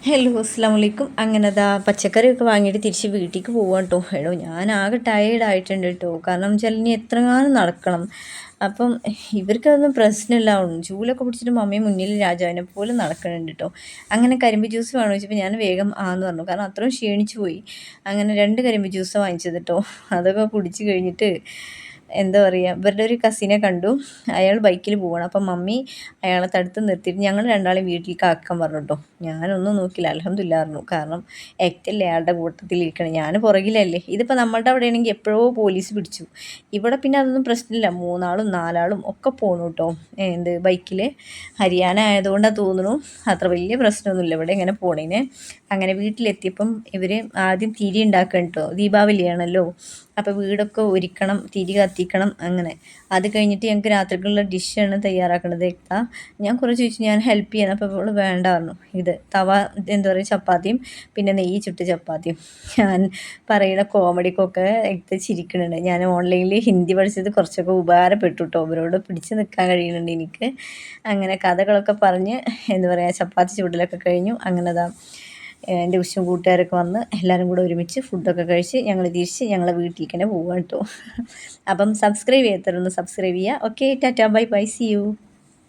Hello അസ്സാം വലൈക്കും. അങ്ങനെ പച്ചക്കറിയൊക്കെ വാങ്ങിയിട്ട് തിരിച്ച് വീട്ടിലേക്ക് പോവാൻ കേട്ടോ. എടോ ഞാൻ ആകെ ടയേർഡായിട്ടുണ്ട് കേട്ടോ. കാരണം വെച്ചാൽ ഇനി എത്രങ്ങാനും നടക്കണം. അപ്പം ഇവർക്കതൊന്നും പ്രശ്നമില്ല. ചൂലൊക്കെ പിടിച്ചിട്ട് മമ്മി മുന്നിൽ രാജാവിനെ പോലെ നടക്കുന്നുണ്ട് കേട്ടോ. അങ്ങനെ കരിമ്പ് ജ്യൂസ് വേണമെന്ന് വെച്ചപ്പോൾ ഞാൻ വേഗം ആന്ന് പറഞ്ഞു. കാരണം അത്രയും ക്ഷീണിച്ചു പോയി. അങ്ങനെ 2 കരിമ്പ് ജ്യൂസ് വാങ്ങിച്ചത് കേട്ടോ. അതൊക്കെ കുടിച്ച് കഴിഞ്ഞിട്ട് എന്താ പറയുക, ഇവരുടെ ഒരു കസിനെ കണ്ടു. അയാൾ ബൈക്കിൽ പോവാണ്. അപ്പം മമ്മി അയാളെ തടുത്ത് നിർത്തിയിട്ട് ഞങ്ങൾ രണ്ടാളെയും വീട്ടിലേക്ക് ആക്കാൻ പറഞ്ഞു കേട്ടോ. ഞാനൊന്നും നോക്കില്ല, അൽഹംദുലില്ലാ പറഞ്ഞു. കാരണം ഏക്റ്റല്ലേ അയാളുടെ കൂട്ടത്തിലിരിക്കണം, ഞാൻ പുറകിലല്ലേ. ഇതിപ്പോൾ നമ്മളുടെ അവിടെ ആണെങ്കിൽ എപ്പോഴോ പോലീസ് പിടിച്ചു. ഇവിടെ പിന്നെ അതൊന്നും പ്രശ്നമില്ല, 3 ആളും 4 ആളും ഒക്കെ പോണു കേട്ടോ. ബൈക്കിൽ ഹരിയാന ആയതുകൊണ്ടാണ് തോന്നുന്നു അത്ര വലിയ പ്രശ്നമൊന്നുമില്ല ഇവിടെ ഇങ്ങനെ പോണേന്. അങ്ങനെ വീട്ടിലെത്തിയപ്പം ഇവർ ആദ്യം തിരി ഉണ്ടാക്കണം കേട്ടോ. ദീപാവലിയാണല്ലോ, അപ്പോൾ വീടൊക്കെ ഒരുക്കണം, തിരി കത്തിക്കണം. അങ്ങനെ അത് കഴിഞ്ഞിട്ട് ഞങ്ങൾക്ക് രാത്രിക്കുള്ള ഡിഷാണ് തയ്യാറാക്കുന്നത്. ഞാൻ കുറേ ചോദിച്ചു, ഞാൻ ഹെൽപ്പ് ചെയ്യാൻ. അപ്പോൾ അവൾ വേണ്ട പറഞ്ഞു. ഇത് തവ എന്താ പറയുക, ചപ്പാത്തിയും പിന്നെ നെയ്യ് ചുട്ട് ചപ്പാത്തിയും. ഞാൻ പറയുന്ന കോമഡിക്കൊക്കെ ചിരിക്കുന്നുണ്ട്. ഞാൻ ഓൺലൈനിൽ ഹിന്ദി പഠിച്ചത് കുറച്ചൊക്കെ ഉപകാരപ്പെട്ടു കേട്ടോ. അവരോട് പിടിച്ച് നിൽക്കാൻ കഴിയുന്നുണ്ട് എനിക്ക്. അങ്ങനെ കഥകളൊക്കെ പറഞ്ഞ് എന്താ പറയുക, ചപ്പാത്തി ചുടലൊക്കെ കഴിഞ്ഞു. അങ്ങനെ എൻ്റെ ഉഷും കൂട്ടുകാരൊക്കെ വന്ന് എല്ലാവരും കൂടെ ഒരുമിച്ച് ഫുഡൊക്കെ കഴിച്ച് ഞങ്ങൾ തിരിച്ച് ഞങ്ങളെ വീട്ടിലേക്ക് തന്നെ പോവാം കേട്ടോ. അപ്പം സബ്സ്ക്രൈബ് ചെയ്യാത്തവരൊന്ന് സബ്സ്ക്രൈബ് ചെയ്യുക. Okay, tata, bye bye, see U.